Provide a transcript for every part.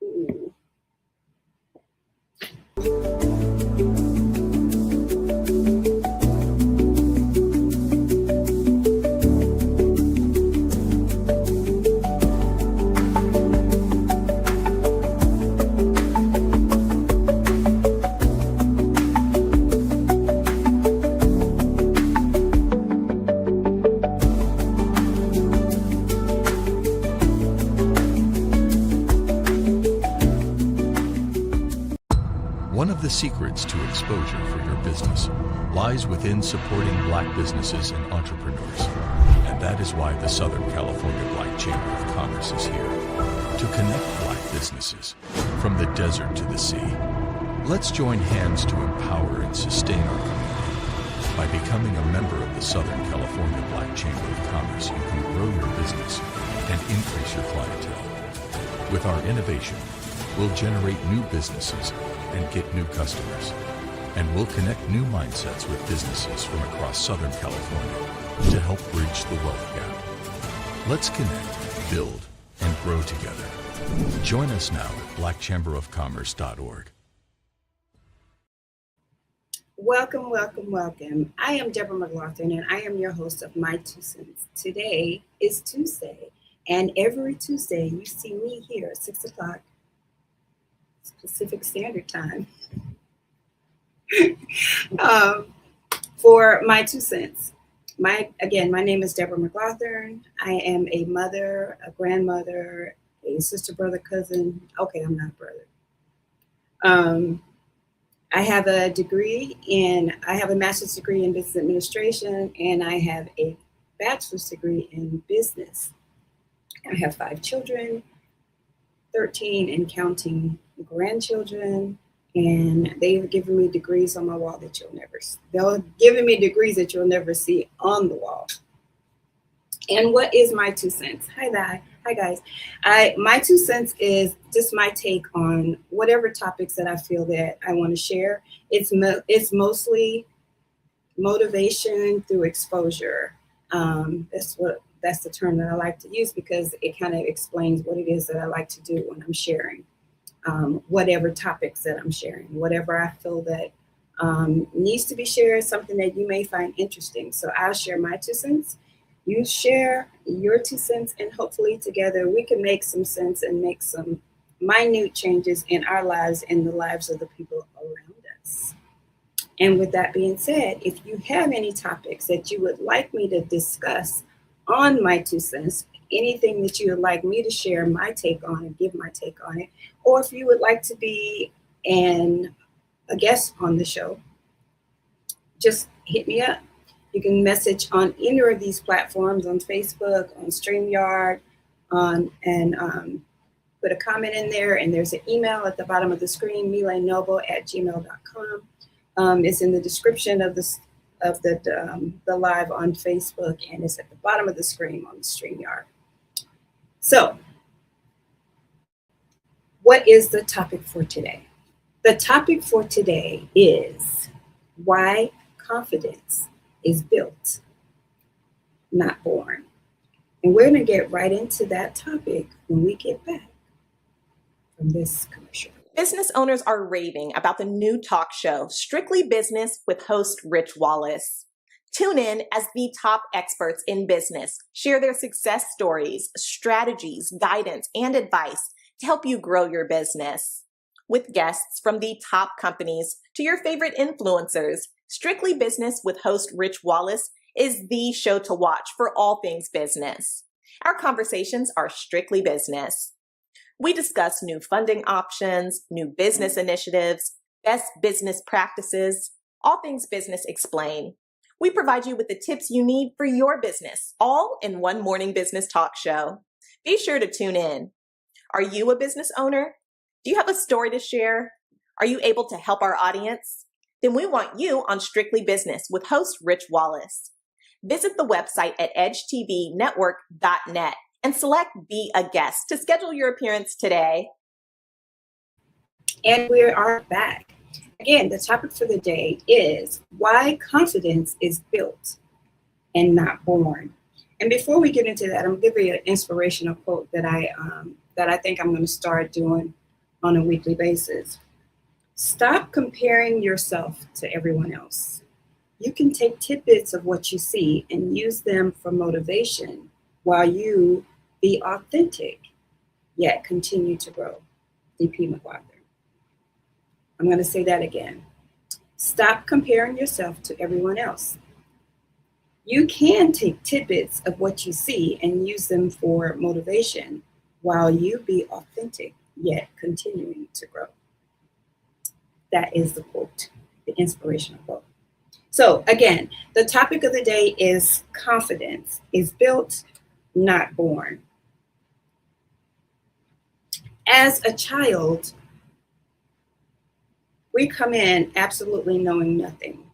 Ooh. One of the secrets to exposure for your business lies within supporting Black businesses and entrepreneurs. And that is why the Southern California Black Chamber of Commerce is here, to connect Black businesses from the desert to the sea. Let's join hands to empower and sustain our community. By becoming a member of the Southern California Black Chamber of Commerce, you can grow your business and increase your clientele. With our innovation, we'll generate new businesses and get new customers. And we'll connect new mindsets with businesses from across Southern California to help bridge the wealth gap. Let's connect, build, and grow together. Join us now at blackchamberofcommerce.org. Welcome, welcome, welcome. I am Debra Mcglothurn, and I am your host of MyTueSense. Today is Tuesday, and every Tuesday you see me here at 6 o'clock Pacific Standard Time for MyTueSense. My name is Debra Mcglothurn. I am a mother, a grandmother, a sister, brother, cousin. Okay, I'm not a brother. I have a master's degree in business administration, and I have a bachelor's degree in business. I have 5 children, 13 and counting grandchildren, and they've given me degrees on my wall that you'll never see on the wall. And what is my 2 cents? Hi guys. My 2 cents is just my take on whatever topics that I feel that I want to share. It's mostly motivation through exposure. That's the term that I like to use because it kind of explains what it is that I like to do when I'm sharing whatever topics that I'm sharing, whatever I feel that needs to be shared, something that you may find interesting. So I'll share my 2 cents. You share your 2 cents, and hopefully together we can make some sense and make some minute changes in our lives and the lives of the people around us. And with that being said, if you have any topics that you would like me to discuss on my 2 cents, anything that you would like me to share my take on and give my take on it, or if you would like to be a guest on the show, just hit me up. You can message on any of these platforms, on Facebook, on StreamYard, and put a comment in there. And there's an email at the bottom of the screen, milenoble@gmail.com. It's in the description of the live on Facebook, and it's at the bottom of the screen on the StreamYard. So, what is the topic for today? The topic for today is why confidence is built, not born. And we're going to get right into that topic when we get back from this commercial. Business owners are raving about the new talk show, Strictly Business with host Rich Wallace. Tune in as the top experts in business share their success stories, strategies, guidance, and advice to help you grow your business. With guests from the top companies to your favorite influencers, Strictly Business with host Rich Wallace is the show to watch for all things business. Our conversations are strictly business. We discuss new funding options, new business initiatives, best business practices, all things business explained. We provide you with the tips you need for your business, all in one morning business talk show. Be sure to tune in. Are you a business owner? Do you have a story to share? Are you able to help our audience? Then we want you on Strictly Business with host Rich Wallace. Visit the website at edgetvnetwork.net and select Be a Guest to schedule your appearance today. And we are back. Again, the topic for the day is why confidence is built and not born. And before we get into that, I'm going to give you an inspirational quote that I think I'm going to start doing on a weekly basis. Stop comparing yourself to everyone else. You can take tidbits of what you see and use them for motivation while you be authentic, yet continue to grow. Debra Mcglothurn. I'm going to say that again. Stop comparing yourself to everyone else. You can take tidbits of what you see and use them for motivation while you be authentic, yet continuing to grow. That is the quote, the inspirational quote. So again, the topic of the day is confidence is built, not born. As a child, we come in absolutely knowing nothing.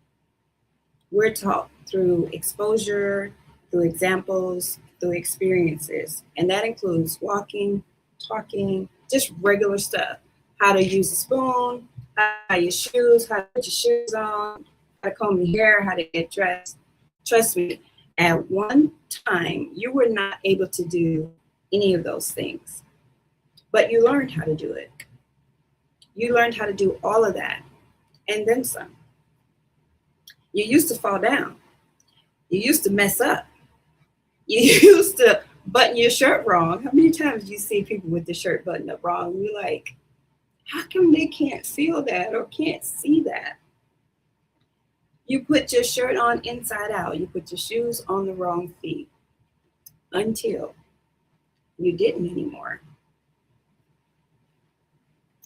We're taught through exposure, through examples, through experiences, and that includes walking, talking, just regular stuff. How to use a spoon, how your shoes, how to put your shoes on, how to comb your hair, how to get dressed. Trust me, at one time, you were not able to do any of those things, but you learned how to do it. You learned how to do all of that and then some. You used to fall down. You used to mess up. You used to button your shirt wrong. How many times do you see people with the shirt buttoned up wrong? You're like, how come they can't feel that or can't see that? You put your shirt on inside out. You put your shoes on the wrong feet until you didn't anymore.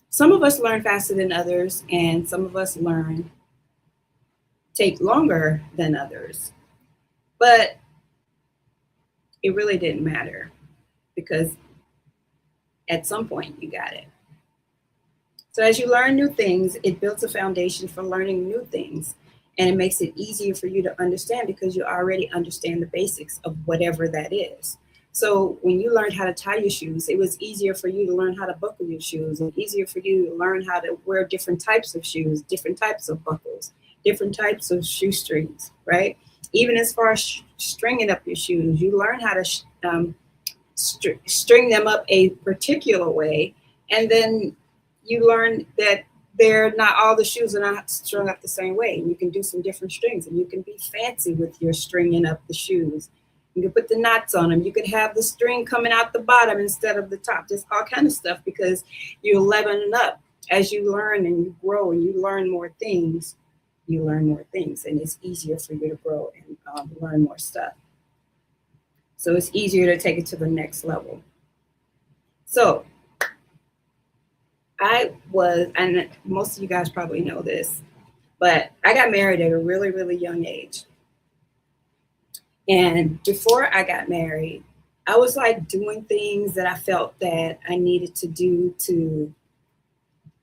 Some of us learn faster than others, and some of us take longer than others. But it really didn't matter because at some point you got it. So as you learn new things, it builds a foundation for learning new things, and it makes it easier for you to understand because you already understand the basics of whatever that is. So when you learned how to tie your shoes, it was easier for you to learn how to buckle your shoes, and easier for you to learn how to wear different types of shoes, different types of buckles, different types of shoestrings, right? Even as far as stringing up your shoes, you learn how to string them up a particular way, and then you learn that not all the shoes are not strung up the same way, and you can do some different strings, and you can be fancy with your stringing up the shoes. You can put the knots on them. You could have the string coming out the bottom instead of the top. Just all kind of stuff because you're leveling up as you learn and you grow and you learn more things. You learn more things, and it's easier for you to grow and learn more stuff. So it's easier to take it to the next level. So and most of you guys probably know this, but I got married at a really, really young age. And before I got married, I was like doing things that I felt that I needed to do to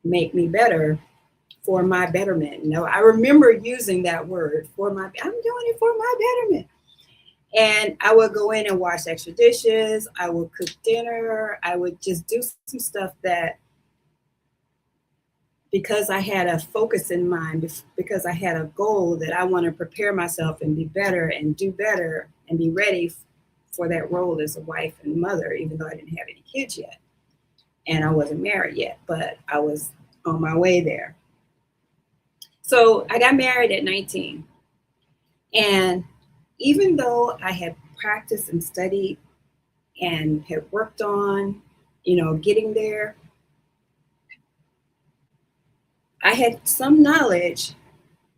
make me better, for my betterment. You know, I remember using that word I'm doing it for my betterment. And I would go in and wash extra dishes. I would cook dinner. I would just do some stuff that, because I had a focus in mind, because I had a goal that I want to prepare myself and be better and do better and be ready for that role as a wife and mother, even though I didn't have any kids yet. And I wasn't married yet, but I was on my way there. So I got married at 19. And even though I had practiced and studied and had worked on, getting there, I had some knowledge,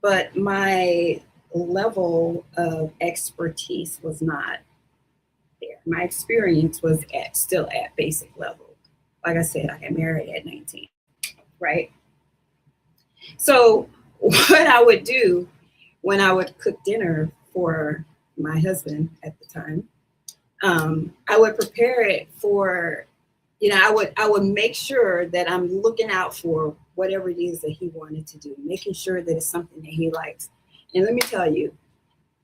but my level of expertise was not there. My experience was still at basic level. Like I said, I got married at 19, right? So what I would do when I would cook dinner for my husband at the time, I would prepare it for, I would make sure that I'm looking out for whatever it is that he wanted to do, making sure that it's something that he likes. And let me tell you,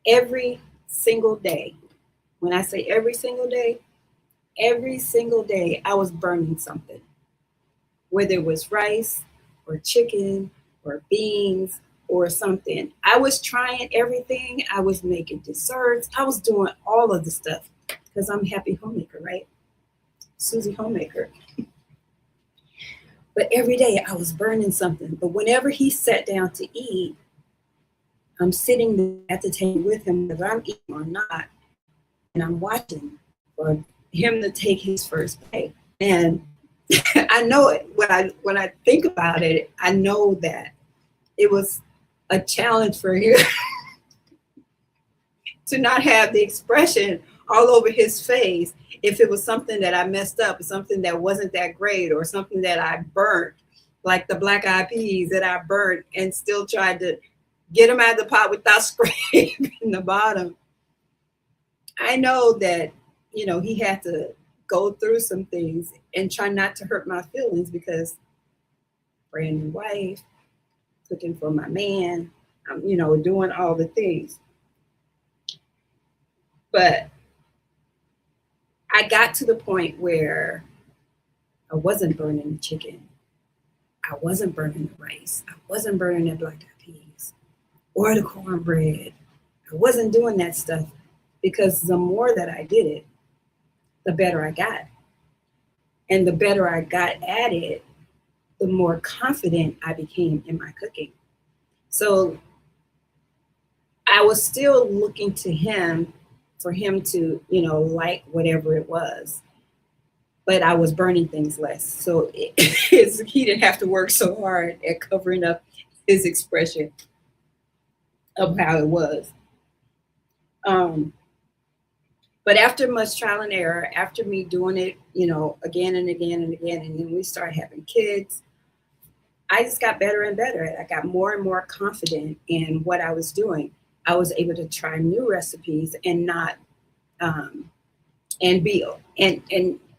every single day, when I say every single day, I was burning something, whether it was rice or chicken or beans or something. I was trying everything. I was making desserts. I was doing all of the stuff because I'm happy homemaker, right? Susie homemaker. But every day I was burning something. But whenever he sat down to eat, I'm sitting at the table with him, whether I'm eating or not, and I'm watching for him to take his first bite. And I know it when I think about it, I know that it was a challenge for him to not have the expression all over his face if it was something that I messed up, or something that wasn't that great, or something that I burnt, like the black eyed peas that I burnt and still tried to get them out of the pot without scraping the bottom. I know that, he had to go through some things and try not to hurt my feelings, because brand new wife, cooking for my man, I'm, doing all the things. But I got to the point where I wasn't burning the chicken. I wasn't burning the rice. I wasn't burning the black eyed peas or the cornbread. I wasn't doing that stuff, because the more that I did it, the better I got. And the better I got at it, the more confident I became in my cooking. So I was still looking to him for him to, like whatever it was. But I was burning things less. So he didn't have to work so hard at covering up his expression of how it was. But after much trial and error, after me doing it, again and again and again, and then we started having kids, I just got better and better. I got more and more confident in what I was doing. I was able to try new recipes and not, and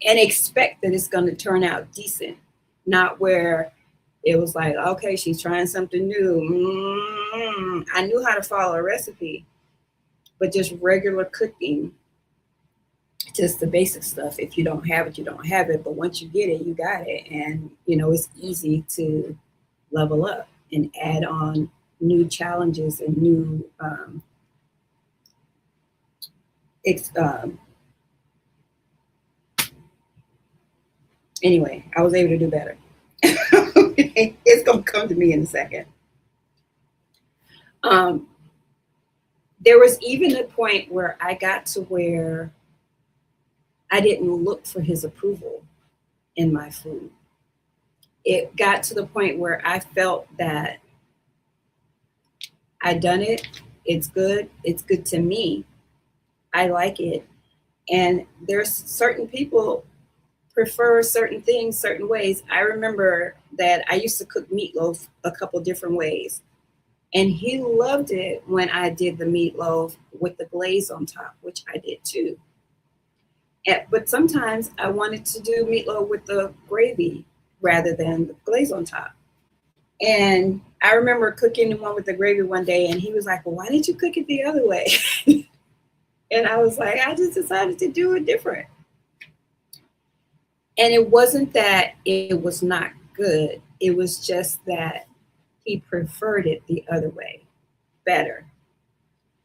expect that it's going to turn out decent, not where it was like, okay, she's trying something new. I knew how to follow a recipe, but just regular cooking, just the basic stuff. If you don't have it, you don't have it. But once you get it, you got it. And, it's easy to level up and add on new challenges and new anyway, I was able to do better. It's going to come to me in a second. There was even a point where I got to where I didn't look for his approval in my food. It got to the point where I felt that I done it. It's good. It's good to me. I like it. And there's certain people prefer certain things, certain ways. I remember that I used to cook meatloaf a couple different ways. And he loved it when I did the meatloaf with the glaze on top, which I did too. But sometimes I wanted to do meatloaf with the gravy rather than the glaze on top. And I remember cooking the one with the gravy one day, and he was like, well, why didn't you cook it the other way? And I was like, I just decided to do it different. And it wasn't that it was not good. It was just that he preferred it the other way better.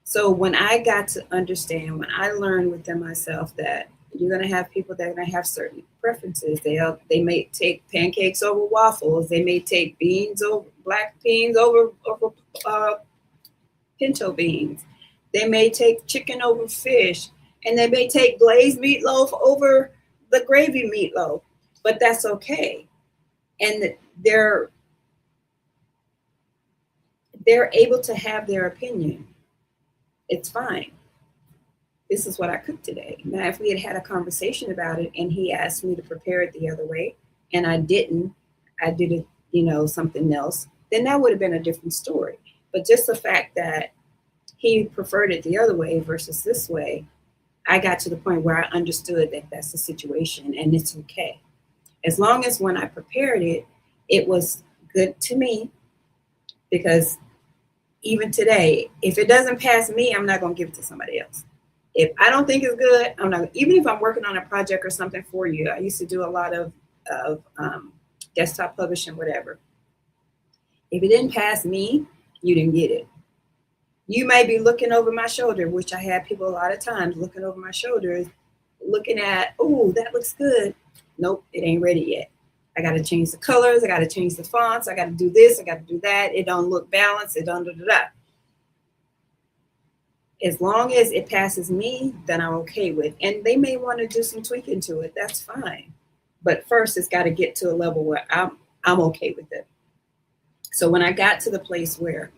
So when I got to understand, when I learned within myself that you're going to have people that are going to have certain preferences. They may take pancakes over waffles. They may take black beans over pinto beans. They may take chicken over fish, and they may take glazed meatloaf over the gravy meatloaf. But that's okay, and they're able to have their opinion. It's fine. This is what I cooked today. Now, if we had had a conversation about it and he asked me to prepare it the other way and I didn't, I did it, something else, then that would have been a different story. But just the fact that he preferred it the other way versus this way, I got to the point where I understood that that's the situation and it's okay. As long as when I prepared it, it was good to me, because even today, if it doesn't pass me, I'm not going to give it to somebody else. If I don't think it's good, I'm not. Even if I'm working on a project or something for you, I used to do a lot of desktop publishing, whatever. If it didn't pass me, you didn't get it. You may be looking over my shoulder, which I have people a lot of times looking over my shoulders, looking at, oh, that looks good. Nope, it ain't ready yet. I got to change the colors. I got to change the fonts. I got to do this. I got to do that. It don't look balanced. It don't do that. As long as it passes me, then I'm okay with. And they may want to do some tweaking to it. That's fine. But first, it's got to get to a level where I'm okay with it. So when I got to the place where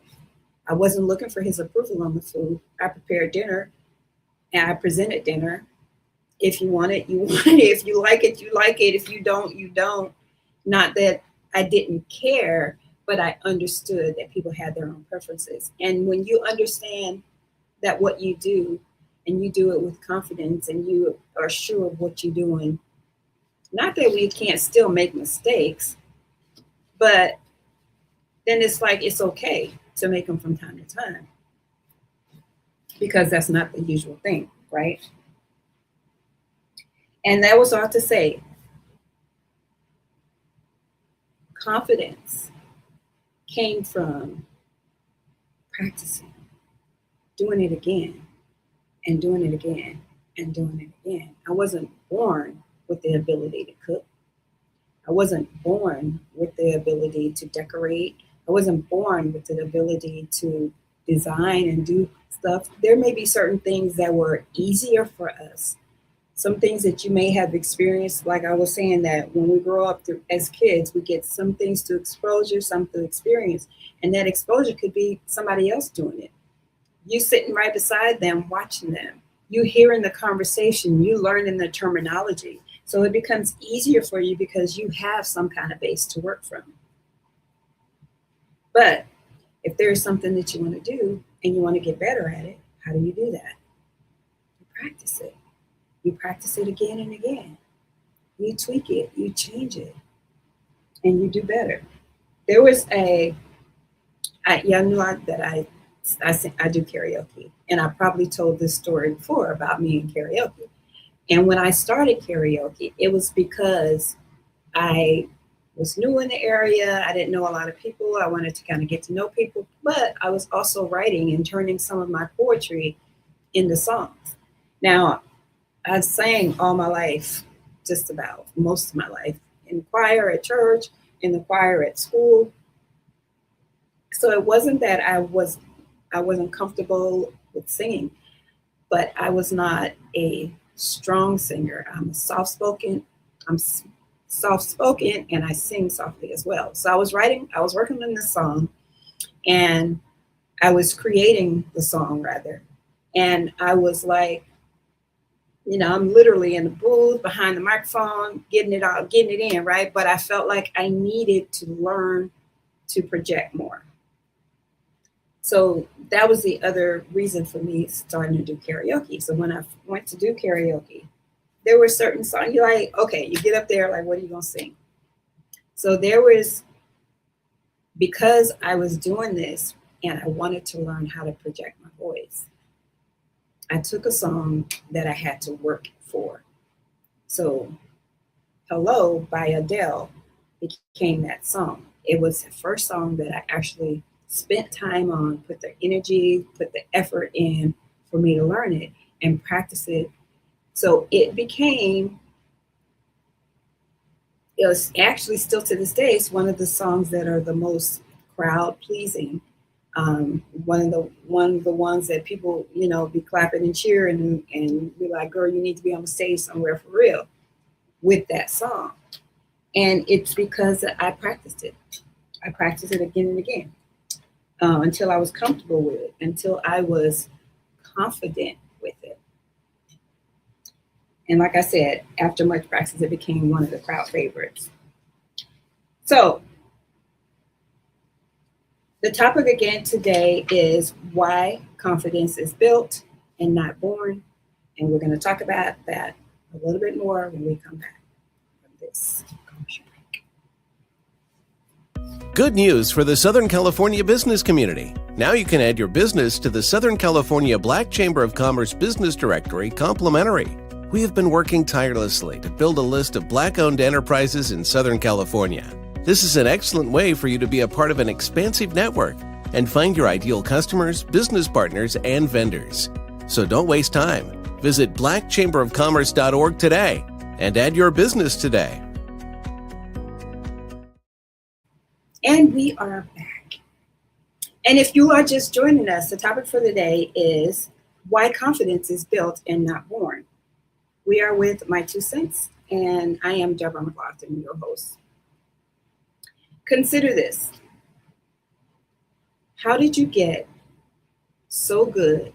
I wasn't looking for his approval on the food, I prepared dinner and I presented dinner. If you want it, you want it. If you like it, you like it. If you don't, you don't. Not that I didn't care, but I understood that people had their own preferences. And when you understand that what you do, and you do it with confidence, and you are sure of what you're doing, not that we can't still make mistakes, but then it's like it's okay to make them from time to time, because that's not the usual thing, right? And that was all to say, confidence came from practicing, doing it again and doing it again and doing it again. I wasn't born with the ability to cook. I wasn't born with the ability to decorate. I wasn't born with the ability to design and do stuff. There may be certain things that were easier for us. Some things that you may have experienced, like I was saying, that when we grow up as kids, we get some things to exposure, some to experience. And that exposure could be somebody else doing it. You sitting right beside them, watching them. You hearing the conversation, you learning the terminology. So it becomes easier for you because you have some kind of base to work from. But if there's something that you want to do and you want to get better at it, how do you do that? You practice it. You practice it again and again. You tweak it, you change it, and you do better. There was y'all knew that I do karaoke, and I probably told this story before about me and karaoke. And when I started karaoke, it was because I was new in the area. I didn't know a lot of people. I wanted to kind of get to know people, but I was also writing and turning some of my poetry into songs. Now, I've sang all my life, just about most of my life, in choir at church, in the choir at school. So it wasn't that I wasn't comfortable with singing, but I was not a strong singer. I'm soft-spoken, and I sing softly as well. So I was working on this song, and I was creating the song rather. And I was like, I'm literally in the booth behind the microphone, getting it in, right? But I felt like I needed to learn to project more. So that was the other reason for me starting to do karaoke. So when I went to do karaoke, there were certain songs you're like, okay, you get up there, like, what are you gonna sing? So because I was doing this and I wanted to learn how to project my voice, I took a song that I had to work for. So Hello by Adele became that song. It was the first song that I actually spent time on, put the energy, put the effort in for me to learn it and practice it. So it was actually still to this day, it's one of the songs that are the most crowd pleasing. One of the ones that people, be clapping and cheering and be like, girl, you need to be on the stage somewhere for real with that song. And it's because I practiced it. I practiced it again and again until I was comfortable with it, until I was confident with it. And like I said, after much practice, it became one of the crowd favorites. So the topic again today is why confidence is built and not born. And we're going to talk about that a little bit more when we come back from this commercial break. Good news for the Southern California business community. Now you can add your business to the Southern California Black Chamber of Commerce Business Directory complimentary. We have been working tirelessly to build a list of Black-owned enterprises in Southern California. This is an excellent way for you to be a part of an expansive network and find your ideal customers, business partners, and vendors. So don't waste time. Visit blackchamberofcommerce.org today and add your business today. And we are back. And if you are just joining us, the topic for the day is why confidence is built and not born. We are with MyTueSense, and I am Debra Mcglothurn, your host. Consider this. How did you get so good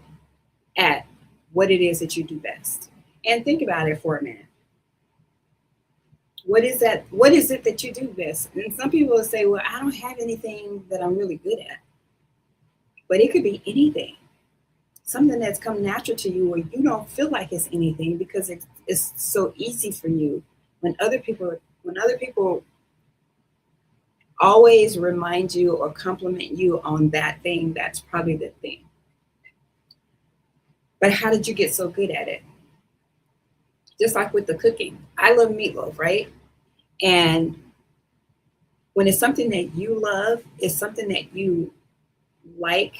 at what it is that you do best? And think about it for a minute. What is that? What is it that you do best? And some people will say, well, I don't have anything that I'm really good at. But it could be anything. Something that's come natural to you, or you don't feel like it's anything because it's so easy for you. When other people always remind you or compliment you on that thing, that's probably the thing. But how did you get so good at it? Just like with the cooking. I love meatloaf, right? And when it's something that you love, it's something that you like,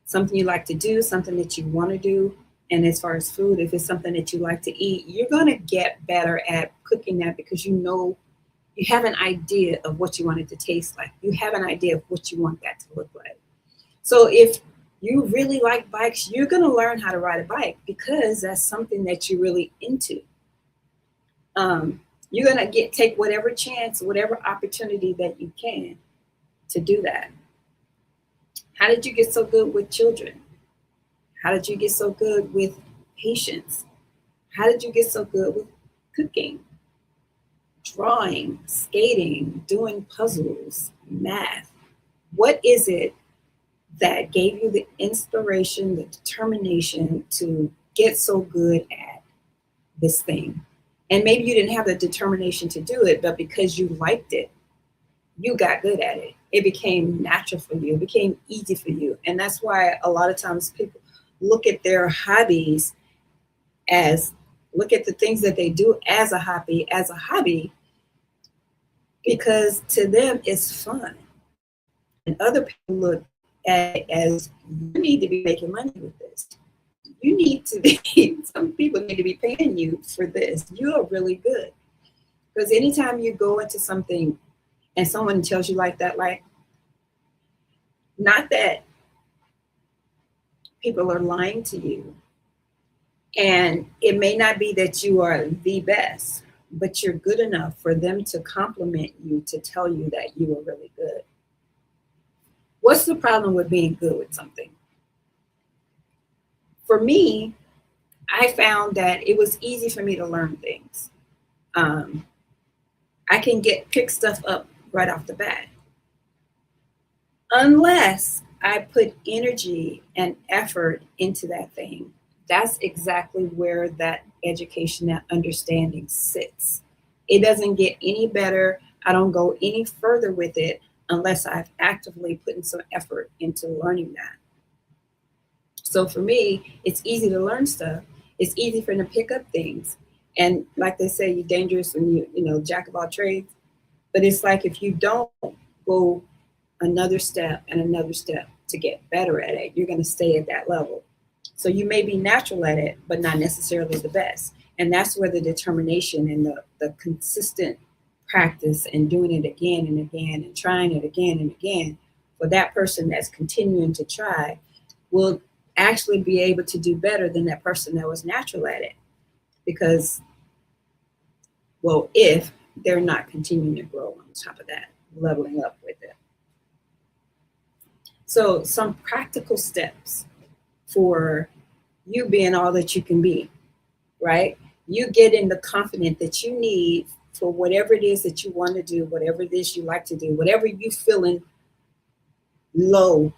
something you like to do, something that you want to do. And as far as food, if it's something that you like to eat, you're going to get better at cooking that because you know, you have an idea of what you want it to taste like. You have an idea of what you want that to look like. So if you really like bikes, you're going to learn how to ride a bike because that's something that you're really into. You're going to take whatever chance, whatever opportunity that you can to do that. How did you get so good with children? How did you get so good with patience? How did you get so good with cooking, drawing, skating, doing puzzles, math? What is it that gave you the inspiration, the determination to get so good at this thing? And maybe you didn't have the determination to do it, but because you liked it, you got good at it. It became natural for you. It became easy for you. And that's why a lot of times people look at their hobbies look at the things that they do as a hobby, because to them it's fun. And other people look at it as, you need to be making money with this. You need to be, some people need to be paying you for this. You are really good. Because anytime you go into something and someone tells you like that, like, not that people are lying to you. And it may not be that you are the best, but you're good enough for them to compliment you, to tell you that you are really good. What's the problem with being good with something? For me, I found that it was easy for me to learn things. I can pick stuff up right off the bat. Unless I put energy and effort into that thing, that's exactly where that education, that understanding sits. It doesn't get any better. I don't go any further with it unless I've actively put in some effort into learning that. So for me, it's easy to learn stuff. It's easy for them to pick up things. And like they say, you're dangerous when you jack of all trades. But it's like if you don't go another step and another step to get better at it, you're going to stay at that level. So you may be natural at it, but not necessarily the best. And that's where the determination and the consistent practice and doing it again and again and trying it again and again, for that person that's continuing to try will actually be able to do better than that person that was natural at it. Because, well, if they're not continuing to grow on top of that, leveling up with it. So some practical steps for you being all that you can be, right? You getting the confidence that you need for whatever it is that you want to do, whatever it is you like to do, whatever you feeling low,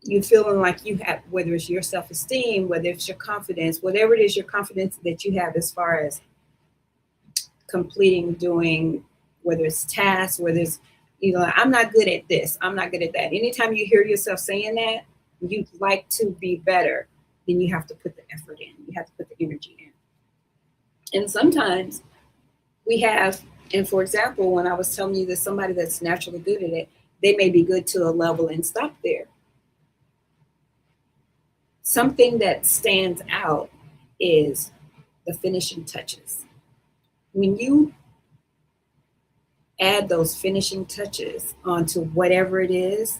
you feeling like you have, whether it's your self-esteem, whether it's your confidence, whatever it is your confidence that you have as far as completing, doing, whether it's tasks, whether it's, I'm not good at this, I'm not good at that. Anytime you hear yourself saying that, you'd like to be better, then you have to put the effort in. You have to put the energy in. And sometimes we have, and for example, when I was telling you that somebody that's naturally good at it, they may be good to a level and stop there. Something that stands out is the finishing touches. When you add those finishing touches onto whatever it is,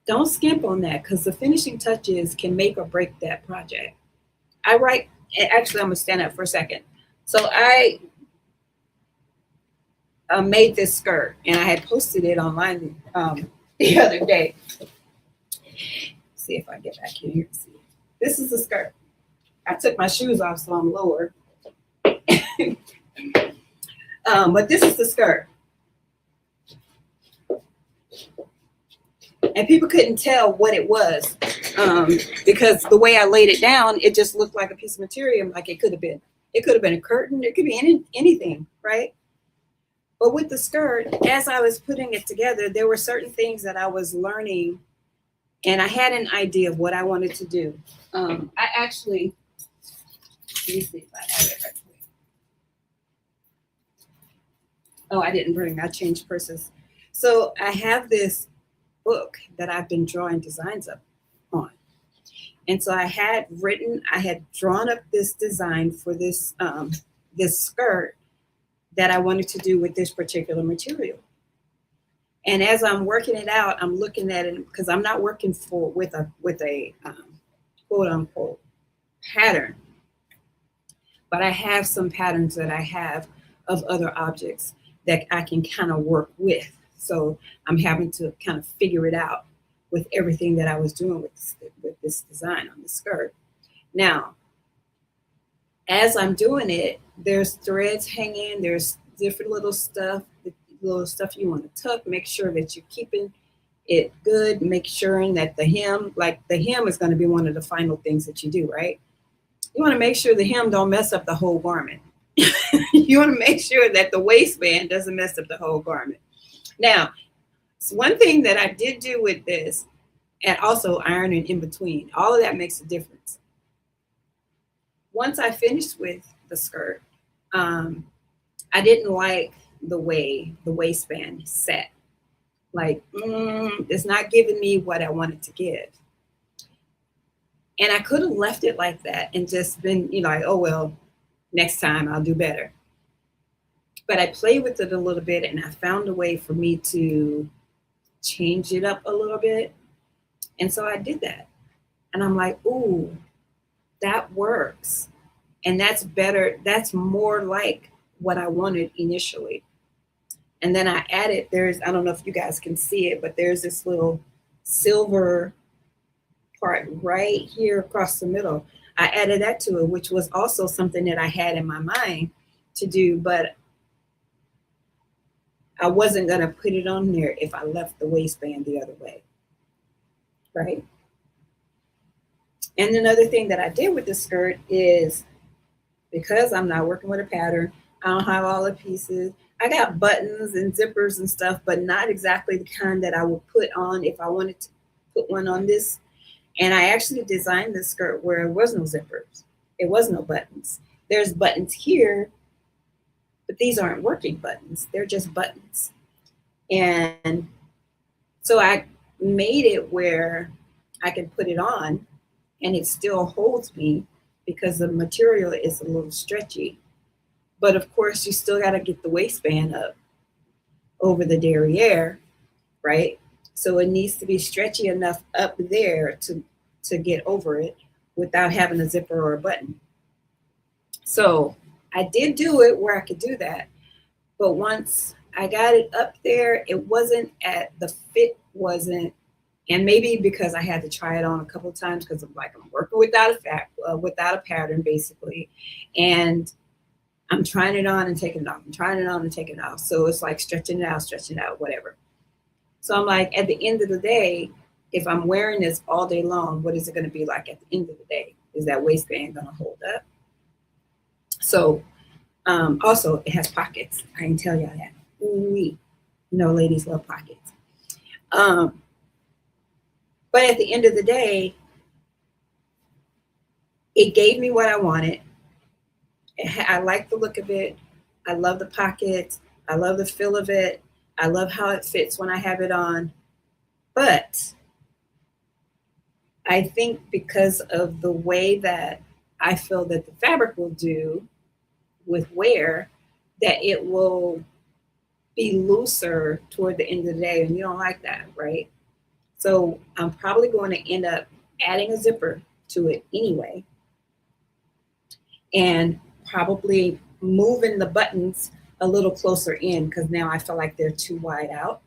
don't skimp on that, because the finishing touches can make or break that project. Actually, I'm gonna stand up for a second. So I made this skirt and I had posted it online the other day. See if I get back here. See. This is the skirt. I took my shoes off so I'm lower. But this is the skirt. And people couldn't tell what it was because the way I laid it down, it just looked like a piece of material. Like it could have been a curtain. It could be anything, right? But with the skirt, as I was putting it together, there were certain things that I was learning, and I had an idea of what I wanted to do. I actually, let me see if I have it right quick. Oh, I didn't bring. I changed purses. So I have this book that I've been drawing designs up on. And so I had drawn up this design for this this skirt that I wanted to do with this particular material. And as I'm working it out, I'm looking at it because I'm not working with a quote unquote pattern, but I have some patterns that I have of other objects that I can kind of work with. So I'm having to kind of figure it out with everything that I was doing with this design on the skirt. Now, as I'm doing it, there's threads hanging, there's different little stuff you want to tuck, make sure that you're keeping it good, make sure that the hem is going to be one of the final things that you do, right? You want to make sure the hem don't mess up the whole garment. You want to make sure that the waistband doesn't mess up the whole garment. Now, one thing that I did do with this, and also ironing in between, all of that makes a difference. Once I finished with the skirt, I didn't like the way the waistband sat. Like, it's not giving me what I wanted to give. And I could have left it like that and just been, like, oh, well, next time I'll do better. But I played with it a little bit and I found a way for me to change it up a little bit. And so I did that. And I'm like, ooh, that works. And that's better. That's more like what I wanted initially. And then I added, I don't know if you guys can see it, but there's this little silver part right here across the middle. I added that to it, which was also something that I had in my mind to do, but I wasn't going to put it on there if I left the waistband the other way, right? And another thing that I did with the skirt is, because I'm not working with a pattern, I don't have all the pieces. I got buttons and zippers and stuff, but not exactly the kind that I would put on if I wanted to put one on this. And I actually designed this skirt where it was no zippers. It was no buttons. There's buttons here, but these aren't working buttons. They're just buttons. And so I made it where I can put it on and it still holds me because the material is a little stretchy. But of course, you still got to get the waistband up over the derriere, right? So it needs to be stretchy enough up there to get over it without having a zipper or a button. So I did do it where I could do that. But once I got it up there, it wasn't the fit wasn't, and maybe because I had to try it on a couple of times because I'm working without a pattern basically. And I'm trying it on and taking it off. I'm trying it on and taking it off. So it's like stretching it out, whatever. So I'm like, at the end of the day, if I'm wearing this all day long, what is it going to be like at the end of the day? Is that waistband going to hold up? So also, it has pockets. I can tell y'all that. Ooh-wee. Ladies love pockets. But at the end of the day, it gave me what I wanted. I like the look of it. I love the pockets. I love the feel of it. I love how it fits when I have it on. But I think because of the way that I feel that the fabric will do with wear, that it will be looser toward the end of the day, and you don't like that, right? So I'm probably going to end up adding a zipper to it anyway, and probably moving the buttons a little closer in because now I feel like they're too wide out,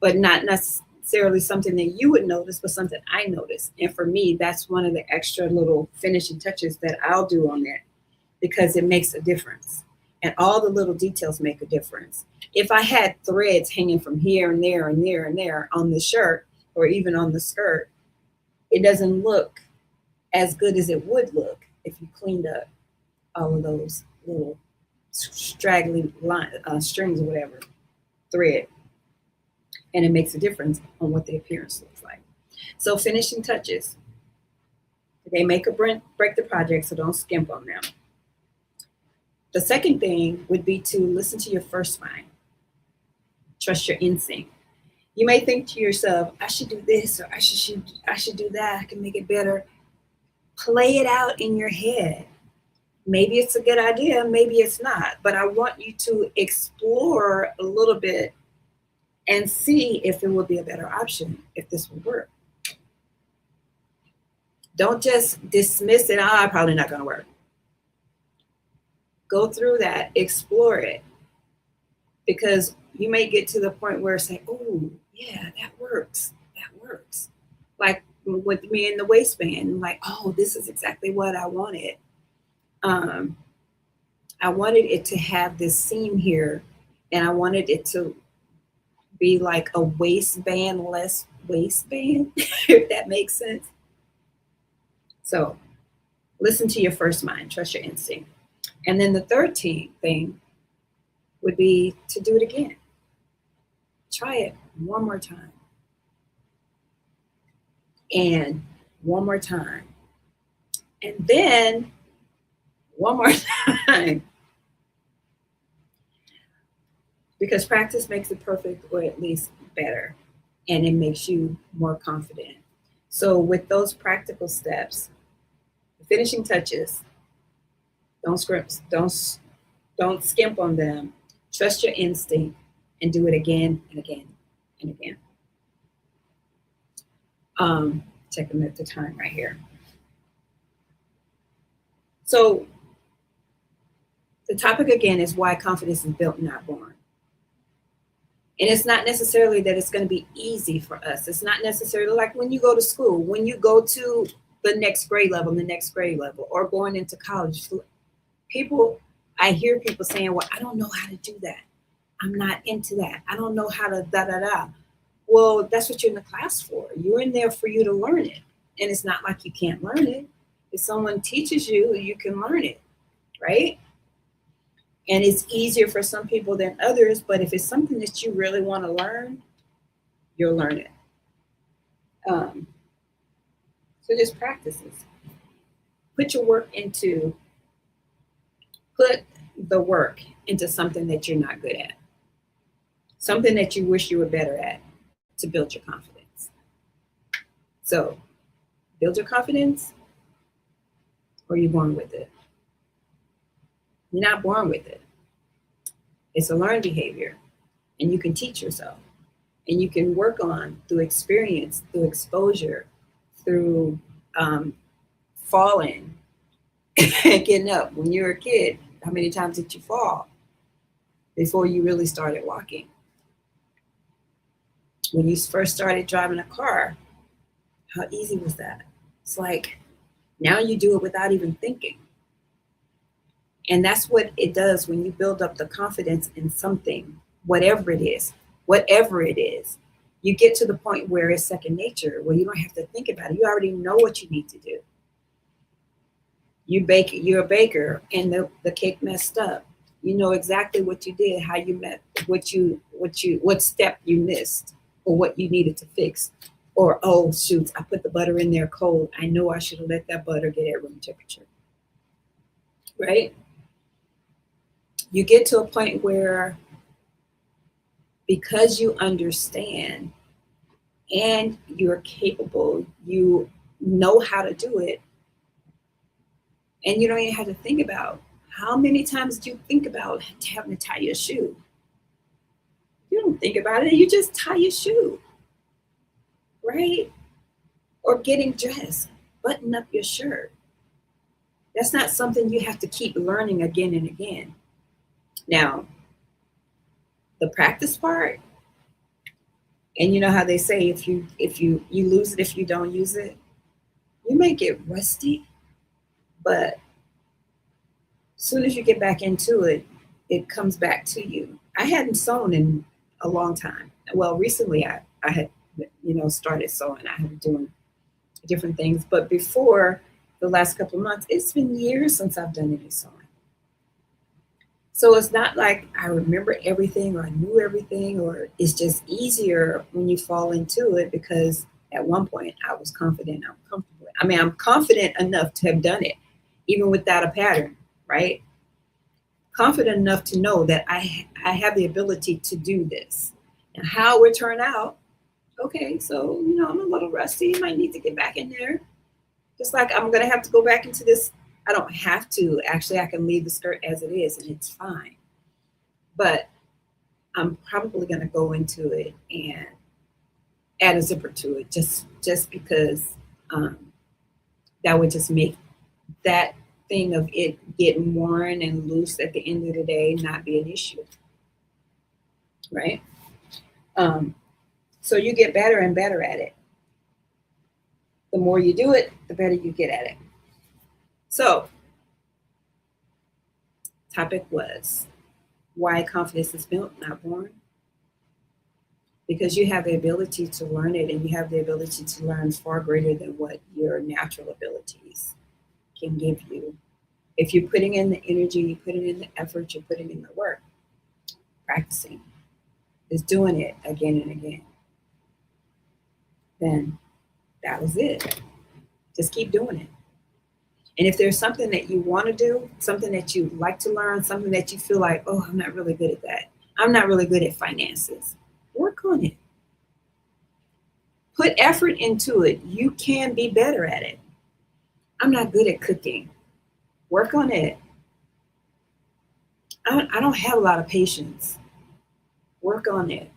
but not necessarily something that you would notice, but something I notice. And for me, that's one of the extra little finishing touches that I'll do on it because it makes a difference. And all the little details make a difference. If I had threads hanging from here and there and there and there on the shirt or even on the skirt, it doesn't look as good as it would look if you cleaned up all of those little straggly strings or whatever, thread. And it makes a difference on what the appearance looks like. So finishing touches, they make or break the project, so don't skimp on them. The second thing would be to listen to your first mind. Trust your instinct. You may think to yourself, I should do this or I should do that. I can make it better. Play it out in your head. Maybe it's a good idea, maybe it's not. But I want you to explore a little bit and see if it would be a better option, if this would work. Don't just dismiss it. Probably not going to work. Go through that, explore it, because you may get to the point where it's like, oh, yeah, that works. That works. Like with me in the waistband, like, oh, this is exactly what I wanted. I wanted it to have this seam here, and I wanted it to be like a waistband, less waistband, if that makes sense. So listen to your first mind, trust your instinct. And then the third thing would be to do it again. Try it one more time. And one more time. And then one more time. Because practice makes it perfect, or at least better. And it makes you more confident. So with those practical steps, the finishing touches, don't skimp on them. Trust your instinct and do it again and again and again. Checking at the time right here. So the topic again is why confidence is built, not born. And it's not necessarily that it's going to be easy for us. It's not necessarily like when you go to school, when you go to the next grade level, or going into college. I hear people saying, well, I don't know how to do that. I'm not into that. I don't know how to da-da-da. Well, that's what you're in the class for. You're in there for you to learn it. And it's not like you can't learn it. If someone teaches you, you can learn it, right? And it's easier for some people than others, but if it's something that you really want to learn, you'll learn it. So just practice this. Put the work into something that you're not good at. Something that you wish you were better at to build your confidence. So build your confidence, or you're born with it. You're not born with it. It's a learned behavior, and you can teach yourself, and you can work on through experience, through exposure, through falling and getting up. When you were a kid, how many times did you fall before you really started walking? When you first started driving a car, how easy was that? It's like now you do it without even thinking. And that's what it does when you build up the confidence in something, whatever it is, you get to the point where it's second nature, where you don't have to think about it. You already know what you need to do. You're a baker and the cake messed up. You know exactly what you did, how you met, what step you missed, or what you needed to fix. Or, oh, shoot, I put the butter in there cold. I know I should have let that butter get at room temperature. Right? You get to a point where, because you understand and you're capable, you know how to do it, and you don't even have to think about how many times do you think about having to tie your shoe? don't think about it. You just tie your shoe, right? Or getting dressed, button up your shirt. That's not something you have to keep learning again and again. Now, the practice part, and you know how they say if you lose it if you don't use it, you may get rusty, but as soon as you get back into it, it comes back to you. I hadn't sewn in a long time. Well, recently I had started sewing. I have been doing different things, but before the last couple of months, it's been years since I've done any sewing. So it's not like I remember everything or I knew everything, or it's just easier when you fall into it, because at one point I was confident, I'm comfortable. I mean, I'm confident enough to have done it, even without a pattern, right? Confident enough to know that I have the ability to do this. And how it would turn out, okay, so, I'm a little rusty, might need to get back in there. Just like I'm going to have to go back into this. I don't have to. Actually, I can leave the skirt as it is and it's fine. But I'm probably going to go into it and add a zipper to it just because that would just make that thing of it getting worn and loose at the end of the day not be an issue. Right? So you get better and better at it. The more you do it, the better you get at it. So, topic was why confidence is built, not born. Because you have the ability to learn it, and you have the ability to learn far greater than what your natural abilities can give you. If you're putting in the energy, you're putting in the effort, you're putting in the work, practicing, is doing it again and again, then that was it. Just keep doing it. And if there's something that you want to do, something that you like to learn, something that you feel like, oh, I'm not really good at that. I'm not really good at finances. Work on it. Put effort into it. You can be better at it. I'm not good at cooking. Work on it. I don't have a lot of patience. Work on it.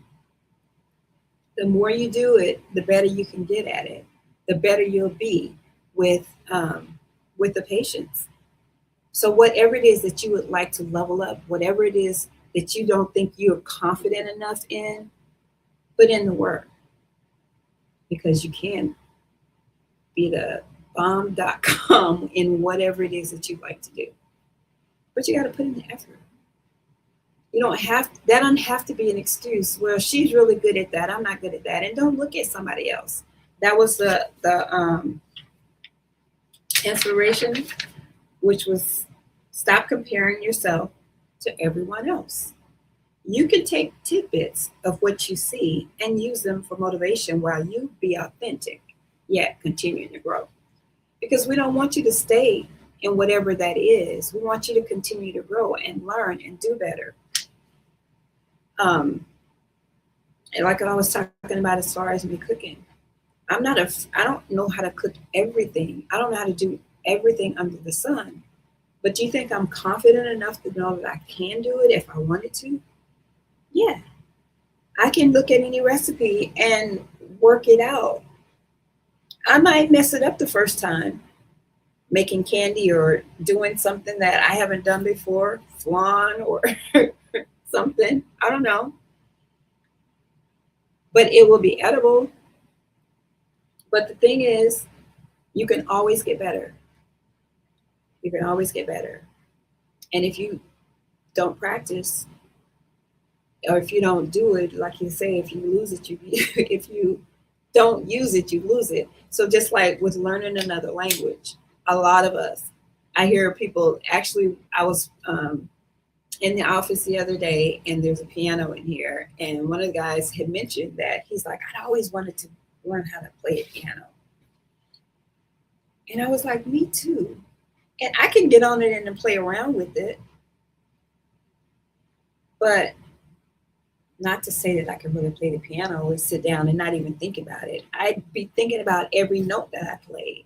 The more you do it, the better you can get at it. The better you'll be with the patience. So whatever it is that you would like to level up, whatever it is that you don't think you're confident enough in, put in the work, because you can be the bomb.com in whatever it is that you like to do. But you got to put in the effort. That don't have to be an excuse. Well, she's really good at that, I'm not good at that. And don't look at somebody else. That was the inspiration, which was stop comparing yourself to everyone else. You can take tidbits of what you see and use them for motivation while you be authentic, yet continuing to grow. Because we don't want you to stay in whatever that is. We want you to continue to grow and learn and do better. And like I was talking about as far as me cooking, I don't know how to cook everything. I don't know how to do everything under the sun. But do you think I'm confident enough to know that I can do it if I wanted to? Yeah. I can look at any recipe and work it out. I might mess it up the first time, making candy or doing something that I haven't done before, flan or something. I don't know. But it will be edible. But the thing is, you can always get better. You can always get better. And if you don't practice, or if you don't do it, like you say, if you lose it, if you don't use it, you lose it. So just like with learning another language, a lot of us, I hear people, actually, I was in the office the other day, and there's a piano in here. And one of the guys had mentioned that he's like, I'd always wanted to learn how to play a piano. And I was like, me too. And I can get on it and play around with it. But not to say that I can really play the piano or sit down and not even think about it. I'd be thinking about every note that I played.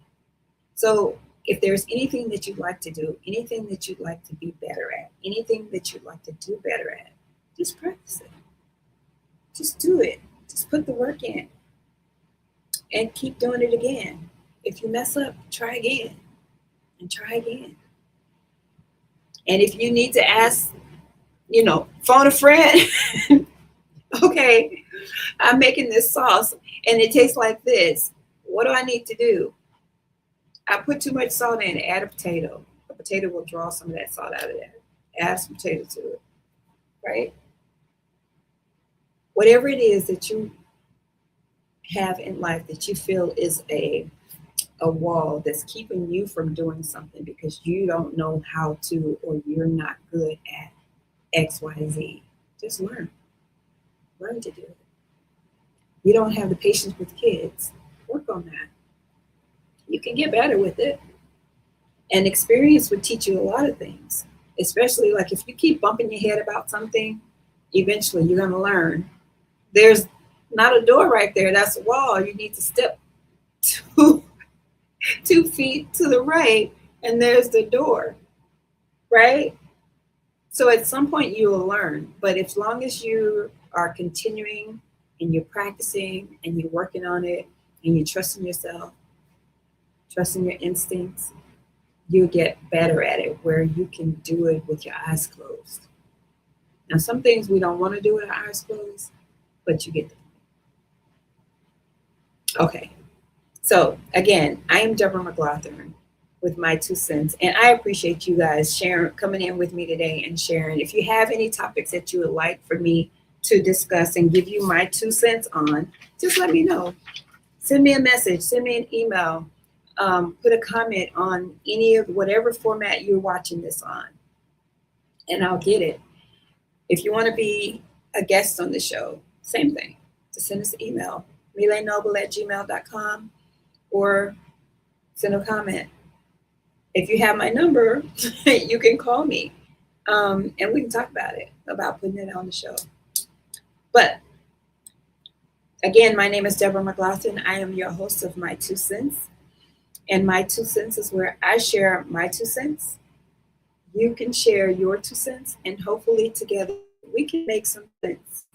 So if there's anything that you'd like to do, anything that you'd like to be better at, anything that you'd like to do better at, just practice it. Just do it. Just put the work in and keep doing it again. If you mess up, try again and try again. And if you need to ask, phone a friend, okay, I'm making this sauce and it tastes like this. What do I need to do? I put too much salt in, add a potato. A potato will draw some of that salt out of that. Add some potato to it, right? Whatever it is that you have in life that you feel is a wall that's keeping you from doing something because you don't know how to, or you're not good at X, Y, Z. Just learn. Learn to do it. You don't have the patience with kids. Work on that. You can get better with it. And experience would teach you a lot of things, especially like if you keep bumping your head about something, eventually you're going to learn. There's not a door right there. That's a wall. You need to step 2 feet to the right, and there's the door, right? So at some point you will learn, but as long as you are continuing and you're practicing and you're working on it and you're trusting yourself, trusting your instincts, you'll get better at it where you can do it with your eyes closed. Now, some things we don't want to do with our eyes closed, but you get the point. Okay. So again, I am Debra Mcglothurn with MyTueSense, and I appreciate you guys coming in with me today and sharing. If you have any topics that you would like for me to discuss and give you my 2 cents on, just let me know. Send me a message, send me an email, put a comment on any of whatever format you're watching this on, and I'll get it. If you want to be a guest on the show, same thing. Just send us an email, relaynoble@gmail.com, or send a comment. If you have my number, you can call me, and we can talk about it, about putting it on the show. But again, my name is Debra Mcglothurn. I am your host of My 2 Cents. And My 2 Cents is where I share my 2 cents. You can share your 2 cents, and hopefully together we can make some sense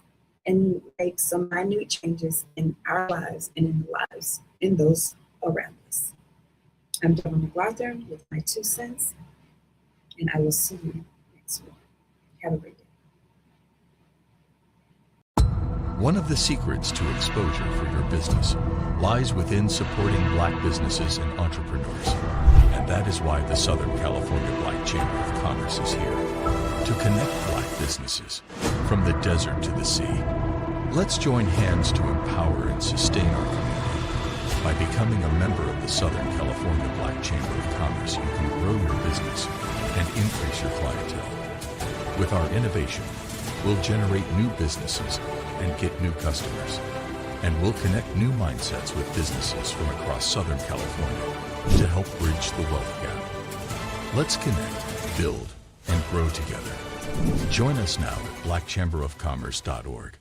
and make some minute changes in our lives and in the lives in those around us. I'm Debra Mcglothurn with My 2 cents, and I will see you next week. Have a great day. One of the secrets to exposure for your business lies within supporting Black businesses and entrepreneurs. And that is why the Southern California Black Chamber of Commerce is here to connect Black businesses from the desert to the sea. Let's join hands to empower and sustain our community. By becoming a member of the Southern California Black Chamber of Commerce, you can grow your business and increase your clientele. With our innovation, we'll generate new businesses and get new customers. And we'll connect new mindsets with businesses from across Southern California to help bridge the wealth gap. Let's connect, build, and grow together. Join us now at blackchamberofcommerce.org.